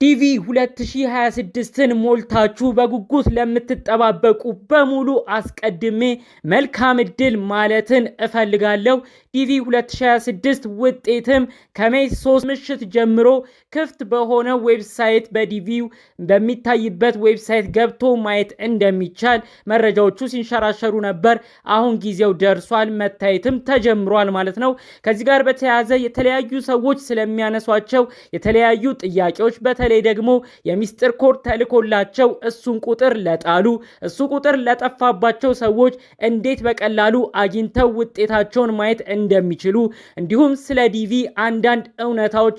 ዲቪ 2026ን ሞልታችሁ በጉጉት ለምትጠባበቁ በሙሉ አስቀድሜ መልካም እድል ማለትን እፈልጋለሁ። ዲቪ 2026 ውጤትም ከሜይ 3 ምሽት ጀምሮ ክፍት በሆነ ዌብሳይት በዲቪው በሚታይበት ዌብሳይት ገብቶ ማየት እንደሚቻል መረጃዎቹ ሲንሸራሸሩ ነበር። አሁን ጊዜው ደርሷል፣ መታየትም ተጀምሯል ማለት ነው። ከዚህ ጋር በተያያዘ የተለያዩ ሰዎች ስለሚያነሷቸው የተለያዩ ጥያቄዎች በተለይ ደግሞ የሚስጥር ኮድ ተልኮላቸው እሱን ቁጥር ለጣሉ እሱ ቁጥር ለጠፋባቸው ሰዎች እንዴት በቀላሉ አግኝተው ውጤታቸውን ማየት እንደሚችሉ እንዲሁም ስለ ዲቪ አንዳንድ እውነታዎች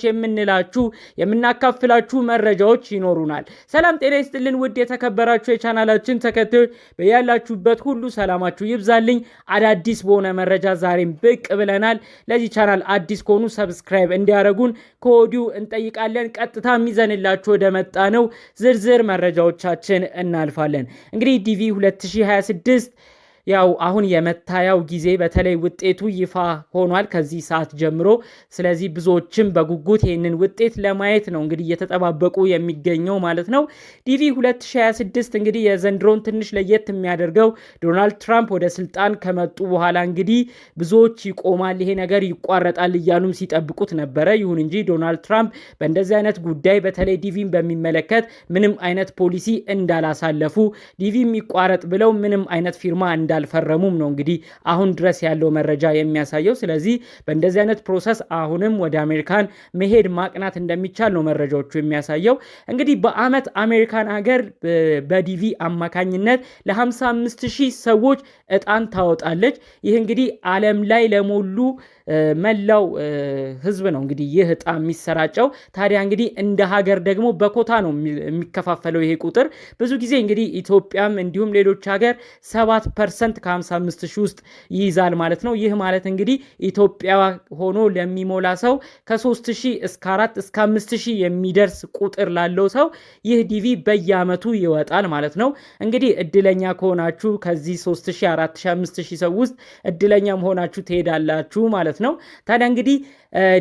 የምናካፍላችሁ መረጃዎች ይኖሩናል። ሰላም ጤና ይስጥልን ውድ የተከበራችሁ የቻናላችን ተከታዮች በያላችሁበት ሁሉ ሰላማችሁ ይብዛልኝ። አዳዲስ በሆነ መረጃ ዛሬም ብቅ ብለናል። ለዚህ ቻናል አዲስ ከሆኑ ሰብስክራይብ እንዲያደርጉን ከወዲሁ እንጠይቃለን። ቀጥታ ይዘንላችሁ ወደ መጣ ነው ዝርዝር መረጃዎቻችን እናልፋለን። እንግዲህ ዲቪ 2026 ያው አሁን የመታያው ጊዜ በተለይ ውጤቱ ይፋ ሆኗል ከዚህ ሰዓት ጀምሮ። ስለዚህ ብዙዎችም በጉጉት ይህንን ውጤት ለማየት ነው እንግዲህ እየተጠባበቁ የሚገኘው ማለት ነው። ዲቪ 2026 እንግዲህ የዘንድሮን ትንሽ ለየት የሚያደርገው ዶናልድ ትራምፕ ወደ ስልጣን ከመጡ በኋላ እንግዲህ ብዙዎች ይቆማል፣ ይሄ ነገር ይቋረጣል እያሉም ሲጠብቁት ነበረ። ይሁን እንጂ ዶናልድ ትራምፕ በእንደዚህ አይነት ጉዳይ በተለይ ዲቪን በሚመለከት ምንም አይነት ፖሊሲ እንዳላሳለፉ፣ ዲቪ የሚቋረጥ ብለው ምንም አይነት ፊርማ እንዳልፈረሙም ነው እንግዲህ አሁን ድረስ ያለው መረጃ የሚያሳየው። ስለዚህ በእንደዚህ አይነት ፕሮሰስ አሁንም ወደ አሜሪካን መሄድ ማቅናት እንደሚቻል ነው መረጃዎቹ የሚያሳየው። እንግዲህ በአመት አሜሪካን ሀገር በዲቪ አማካኝነት ለ55,000 ሰዎች እጣን ታወጣለች። ይህ እንግዲህ ዓለም ላይ ለሞሉ መላው ህዝብ ነው እንግዲህ ይህ እጣ የሚሰራጨው። ታዲያ እንግዲህ እንደ ሀገር ደግሞ በኮታ ነው የሚከፋፈለው ይሄ ቁጥር። ብዙ ጊዜ እንግዲህ ኢትዮጵያም እንዲሁም ሌሎች ሀገር 7% ከ55,000 ውስጥ ይይዛል ማለት ነው። ይህ ማለት እንግዲህ ኢትዮጵያ ሆኖ ለሚሞላ ሰው ከ3,000 እስከ 4 እስከ 5,000 የሚደርስ ቁጥር ላለው ሰው ይህ ዲቪ በየአመቱ ይወጣል ማለት ነው። እንግዲህ እድለኛ ከሆናችሁ ከዚህ 3,000 4,000 5,000 ሰው ውስጥ እድለኛ መሆናችሁ ትሄዳላችሁ ማለት ነው። ታዲያ እንግዲህ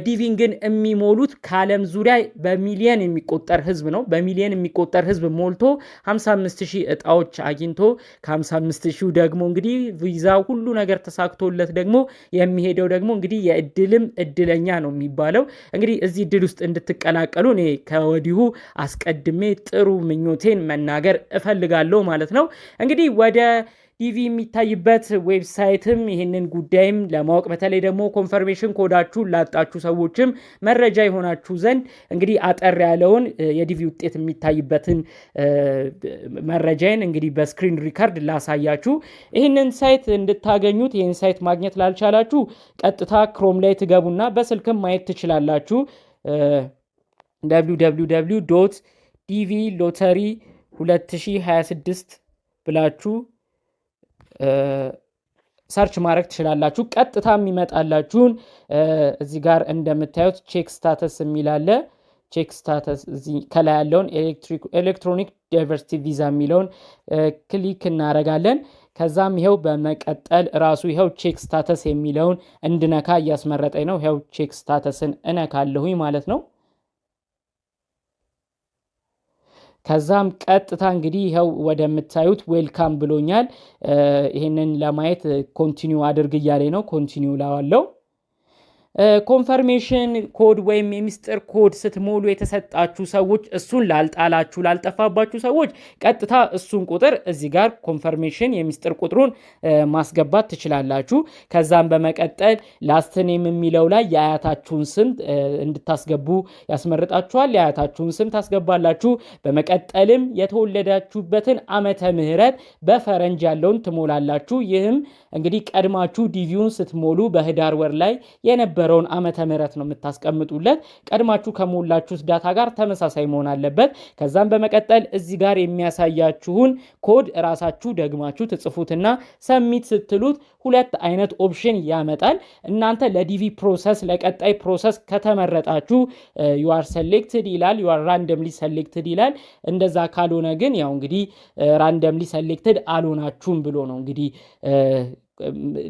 ዲቪን ግን የሚሞሉት ከዓለም ዙሪያ በሚሊየን የሚቆጠር ህዝብ ነው። በሚሊየን የሚቆጠር ህዝብ ሞልቶ 55,000 እጣዎች አግኝቶ ከ55,000 ደግሞ እንግዲህ ቪዛ ሁሉ ነገር ተሳክቶለት ደግሞ የሚሄደው ደግሞ እንግዲህ የእድልም እድለኛ ነው የሚባለው። እንግዲህ እዚህ እድል ውስጥ እንድትቀላቀሉ እኔ ከወዲሁ አስቀድሜ ጥሩ ምኞቴን መናገር እፈልጋለሁ ማለት ነው። እንግዲህ ወደ ዲቪ የሚታይበት ዌብሳይትም ይህንን ጉዳይም ለማወቅ በተለይ ደግሞ ኮንፈርሜሽን ኮዳችሁን ላጣችሁ ሰዎችም መረጃ የሆናችሁ ዘንድ እንግዲህ አጠር ያለውን የዲቪ ውጤት የሚታይበትን መረጃን እንግዲህ በስክሪን ሪከርድ ላሳያችሁ። ይህንን ሳይት እንድታገኙት ይህን ሳይት ማግኘት ላልቻላችሁ ቀጥታ ክሮም ላይ ትገቡና በስልክም ማየት ትችላላችሁ። www.dvlottery2026 ብላችሁ ሰርች ማድረግ ትችላላችሁ። ቀጥታ የሚመጣላችሁን እዚህ ጋር እንደምታዩት ቼክ ስታተስ የሚል አለ። ቼክ ስታተስ እዚህ ከላይ ያለውን ኤሌክትሮኒክ ዳይቨርሲቲ ቪዛ የሚለውን ክሊክ እናደርጋለን። ከዛም ይሄው በመቀጠል ራሱ ይሄው ቼክ ስታተስ የሚለውን እንድነካ እያስመረጠኝ ነው። ይሄው ቼክ ስታተስን እነካለሁኝ ማለት ነው። ከዛም ቀጥታ እንግዲህ ይኸው ወደምታዩት ዌልካም ብሎኛል። ይሄንን ለማየት ኮንቲኒው አድርግ እያለኝ ነው። ኮንቲኒው ላዋለው። ኮንፈርሜሽን ኮድ ወይም የሚስጥር ኮድ ስትሞሉ የተሰጣችሁ ሰዎች እሱን ላልጣላችሁ ላልጠፋባችሁ ሰዎች ቀጥታ እሱን ቁጥር እዚህ ጋር ኮንፈርሜሽን የሚስጥር ቁጥሩን ማስገባት ትችላላችሁ። ከዛም በመቀጠል ላስትኔም የሚለው ላይ የአያታችሁን ስም እንድታስገቡ ያስመርጣችኋል። የአያታችሁን ስም ታስገባላችሁ። በመቀጠልም የተወለዳችሁበትን ዓመተ ምህረት በፈረንጅ ያለውን ትሞላላችሁ። ይህም እንግዲህ ቀድማችሁ ዲቪውን ስትሞሉ በህዳር ወር ላይ የነበረውን ዓመተ ምህረት ነው የምታስቀምጡለት። ቀድማችሁ ከሞላችሁት ዳታ ጋር ተመሳሳይ መሆን አለበት። ከዛም በመቀጠል እዚህ ጋር የሚያሳያችሁን ኮድ ራሳችሁ ደግማችሁ ትጽፉትና ሰሚት ስትሉት ሁለት አይነት ኦፕሽን ያመጣል። እናንተ ለዲቪ ፕሮሰስ ለቀጣይ ፕሮሰስ ከተመረጣችሁ you are selected ይላል፣ you are randomly selected ይላል። እንደዛ ካልሆነ ግን ያው እንግዲህ randomly selected አልሆናችሁም ብሎ ነው እንግዲህ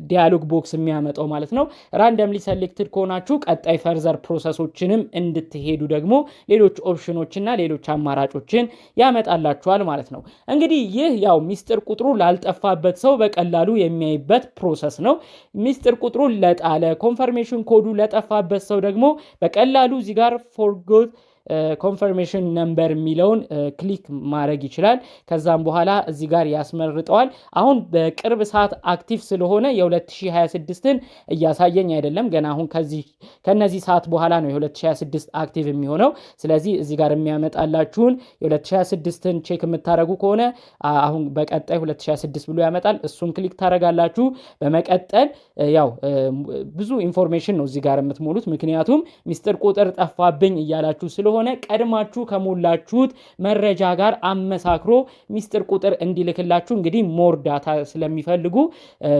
ዲያሎግ ቦክስ የሚያመጣው ማለት ነው። ራንደምሊ ሴሌክትድ ከሆናችሁ ቀጣይ ፈርዘር ፕሮሰሶችንም እንድትሄዱ ደግሞ ሌሎች ኦፕሽኖችና ሌሎች አማራጮችን ያመጣላችኋል ማለት ነው። እንግዲህ ይህ ያው ሚስጥር ቁጥሩ ላልጠፋበት ሰው በቀላሉ የሚያይበት ፕሮሰስ ነው። ሚስጥር ቁጥሩ ለጣለ ኮንፈርሜሽን ኮዱ ለጠፋበት ሰው ደግሞ በቀላሉ እዚህ ጋር ፎርጎት ኮንፈርሜሽን ነምበር የሚለውን ክሊክ ማድረግ ይችላል። ከዛም በኋላ እዚህ ጋር ያስመርጠዋል። አሁን በቅርብ ሰዓት አክቲቭ ስለሆነ የ2026ን እያሳየኝ አይደለም። ገና አሁን ከነዚህ ሰዓት በኋላ ነው የ2026 አክቲቭ የሚሆነው። ስለዚህ እዚህ ጋር የሚያመጣላችሁን የ2026ን ቼክ የምታደርጉ ከሆነ አሁን በቀጣይ 2026 ብሎ ያመጣል። እሱን ክሊክ ታደርጋላችሁ። በመቀጠል ያው ብዙ ኢንፎርሜሽን ነው እዚህ ጋር የምትሞሉት፣ ምክንያቱም ሚስጥር ቁጥር ጠፋብኝ እያላችሁ ስለሆነ ቀድማችሁ ከሞላችሁት መረጃ ጋር አመሳክሮ ሚስጥር ቁጥር እንዲልክላችሁ እንግዲህ ሞር ዳታ ስለሚፈልጉ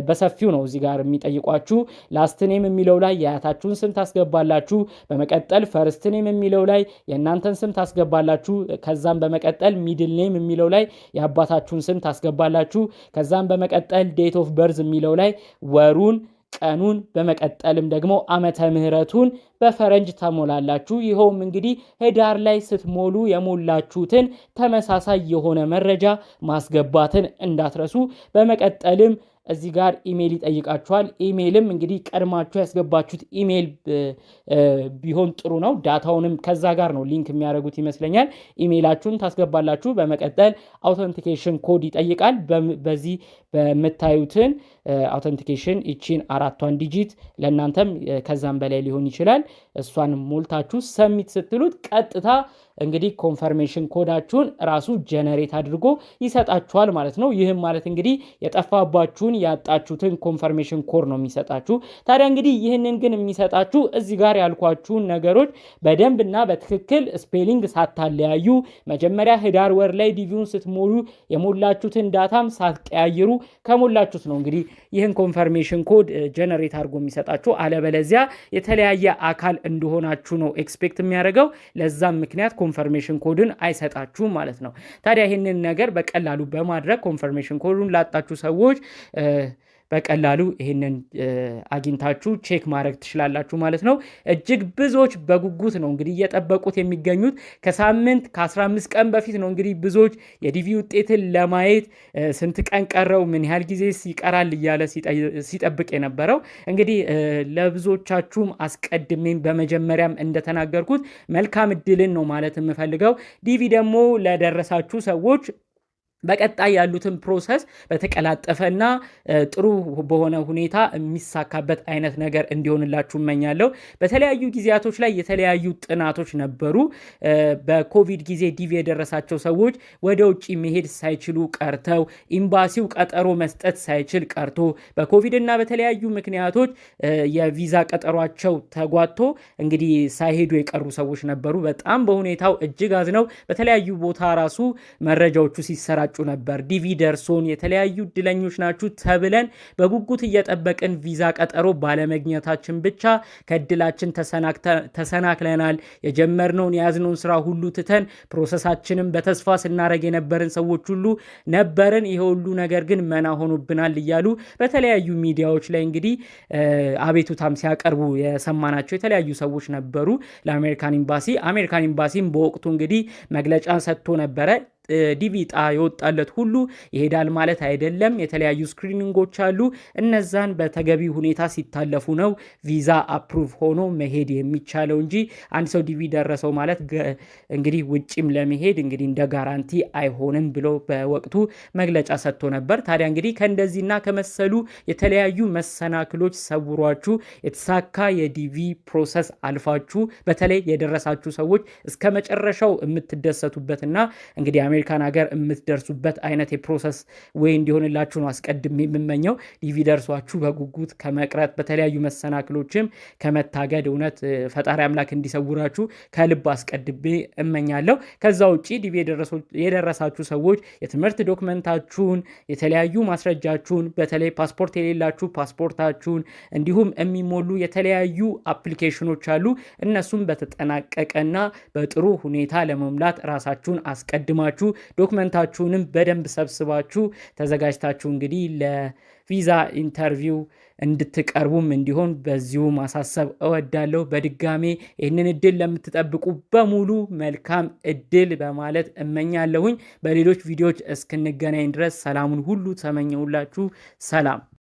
በሰፊው ነው እዚህ ጋር የሚጠይቋችሁ። ላስት ኔም የሚለው ላይ የአያታችሁን ስም ታስገባላችሁ። በመቀጠል ፈርስት ኔም የሚለው ላይ የእናንተን ስም ታስገባላችሁ። ከዛም በመቀጠል ሚድል ኔም የሚለው ላይ የአባታችሁን ስም ታስገባላችሁ። ከዛም በመቀጠል ዴት ኦፍ በርዝ የሚለው ላይ ወሩን፣ ቀኑን፣ በመቀጠልም ደግሞ ዓመተ ምህረቱን በፈረንጅ ተሞላላችሁ። ይኸውም እንግዲህ ህዳር ላይ ስትሞሉ የሞላችሁትን ተመሳሳይ የሆነ መረጃ ማስገባትን እንዳትረሱ። በመቀጠልም እዚህ ጋር ኢሜል ይጠይቃችኋል። ኢሜልም እንግዲህ ቀድማችሁ ያስገባችሁት ኢሜል ቢሆን ጥሩ ነው። ዳታውንም ከዛ ጋር ነው ሊንክ የሚያደርጉት ይመስለኛል። ኢሜላችሁን ታስገባላችሁ። በመቀጠል አውተንቲኬሽን ኮድ ይጠይቃል። በዚህ በምታዩትን አውተንቲኬሽን ይቺን 4ቷን ዲጂት ለእናንተም ከዛም በላይ ሊሆን ይችላል። እሷን ሞልታችሁ ሰሚት ስትሉት ቀጥታ እንግዲህ ኮንፈርሜሽን ኮዳችሁን ራሱ ጀነሬት አድርጎ ይሰጣችኋል ማለት ነው። ይህም ማለት እንግዲህ የጠፋባችሁን ያጣችሁትን ኮንፈርሜሽን ኮድ ነው የሚሰጣችሁ። ታዲያ እንግዲህ ይህንን ግን የሚሰጣችሁ እዚህ ጋር ያልኳችሁን ነገሮች በደንብና በትክክል ስፔሊንግ ሳታለያዩ መጀመሪያ ህዳር ወር ላይ ዲቪውን ስትሞሉ የሞላችሁትን ዳታም ሳትቀያይሩ ከሞላችሁት ነው እንግዲህ ይህን ኮንፈርሜሽን ኮድ ጀነሬት አድርጎ የሚሰጣችሁ። አለበለዚያ የተለያየ አካል እንደሆናችሁ ነው ኤክስፔክት የሚያደርገው። ለዛም ምክንያት ኮንፈርሜሽን ኮድን አይሰጣችሁም ማለት ነው። ታዲያ ይህንን ነገር በቀላሉ በማድረግ ኮንፈርሜሽን ኮዱን ላጣችሁ ሰዎች በቀላሉ ይህንን አግኝታችሁ ቼክ ማድረግ ትችላላችሁ ማለት ነው። እጅግ ብዙዎች በጉጉት ነው እንግዲህ እየጠበቁት የሚገኙት። ከሳምንት ከ15 ቀን በፊት ነው እንግዲህ ብዙዎች የዲቪ ውጤትን ለማየት ስንት ቀን ቀረው፣ ምን ያህል ጊዜ ይቀራል እያለ ሲጠብቅ የነበረው። እንግዲህ ለብዙዎቻችሁም አስቀድሜም በመጀመሪያም እንደተናገርኩት መልካም እድልን ነው ማለት የምፈልገው። ዲቪ ደግሞ ለደረሳችሁ ሰዎች በቀጣይ ያሉትን ፕሮሰስ በተቀላጠፈና ጥሩ በሆነ ሁኔታ የሚሳካበት አይነት ነገር እንዲሆንላችሁ እመኛለሁ። በተለያዩ ጊዜያቶች ላይ የተለያዩ ጥናቶች ነበሩ። በኮቪድ ጊዜ ዲቪ የደረሳቸው ሰዎች ወደ ውጭ መሄድ ሳይችሉ ቀርተው፣ ኤምባሲው ቀጠሮ መስጠት ሳይችል ቀርቶ፣ በኮቪድ እና በተለያዩ ምክንያቶች የቪዛ ቀጠሯቸው ተጓቶ እንግዲህ ሳይሄዱ የቀሩ ሰዎች ነበሩ። በጣም በሁኔታው እጅግ አዝነው በተለያዩ ቦታ ራሱ መረጃዎቹ ሲሰራጩ ነበር። ዲቪ ደርሶን የተለያዩ እድለኞች ናችሁ ተብለን በጉጉት እየጠበቅን ቪዛ ቀጠሮ ባለመግኘታችን ብቻ ከእድላችን ተሰናክለናል። የጀመርነውን የያዝነውን ስራ ሁሉ ትተን ፕሮሰሳችንን በተስፋ ስናደርግ የነበርን ሰዎች ሁሉ ነበርን። ይሄ ሁሉ ነገር ግን መና ሆኖብናል እያሉ በተለያዩ ሚዲያዎች ላይ እንግዲህ አቤቱታም ሲያቀርቡ የሰማናቸው የተለያዩ ሰዎች ነበሩ ለአሜሪካን ኤምባሲ። አሜሪካን ኤምባሲም በወቅቱ እንግዲህ መግለጫ ሰጥቶ ነበረ። ዲቪ ዕጣ የወጣለት ሁሉ ይሄዳል ማለት አይደለም። የተለያዩ ስክሪኒንጎች አሉ። እነዛን በተገቢ ሁኔታ ሲታለፉ ነው ቪዛ አፕሩቭ ሆኖ መሄድ የሚቻለው እንጂ አንድ ሰው ዲቪ ደረሰው ማለት እንግዲህ ውጭም ለመሄድ እንግዲህ እንደ ጋራንቲ አይሆንም ብሎ በወቅቱ መግለጫ ሰጥቶ ነበር። ታዲያ እንግዲህ ከእንደዚህና ከመሰሉ የተለያዩ መሰናክሎች ሰውሯችሁ የተሳካ የዲቪ ፕሮሰስ አልፋችሁ በተለይ የደረሳችሁ ሰዎች እስከ መጨረሻው የምትደሰቱበትና እንግዲህ አሜሪካን ሀገር የምትደርሱበት አይነት የፕሮሰስ ወይ እንዲሆንላችሁ ነው አስቀድሜ የምመኘው። ዲቪ ደርሷችሁ በጉጉት ከመቅረት በተለያዩ መሰናክሎችም ከመታገድ እውነት ፈጣሪ አምላክ እንዲሰውራችሁ ከልብ አስቀድሜ እመኛለሁ። ከዛ ውጪ ዲቪ የደረሳችሁ ሰዎች የትምህርት ዶክመንታችሁን፣ የተለያዩ ማስረጃችሁን፣ በተለይ ፓስፖርት የሌላችሁ ፓስፖርታችሁን፣ እንዲሁም የሚሞሉ የተለያዩ አፕሊኬሽኖች አሉ። እነሱም በተጠናቀቀና በጥሩ ሁኔታ ለመሙላት ራሳችሁን አስቀድማችሁ ትችላላችሁ። ዶክመንታችሁንም በደንብ ሰብስባችሁ ተዘጋጅታችሁ እንግዲህ ለቪዛ ኢንተርቪው እንድትቀርቡም እንዲሆን በዚሁ ማሳሰብ እወዳለሁ። በድጋሜ ይህንን እድል ለምትጠብቁ በሙሉ መልካም እድል በማለት እመኛለሁኝ። በሌሎች ቪዲዮዎች እስክንገናኝ ድረስ ሰላሙን ሁሉ ተመኘሁላችሁ። ሰላም።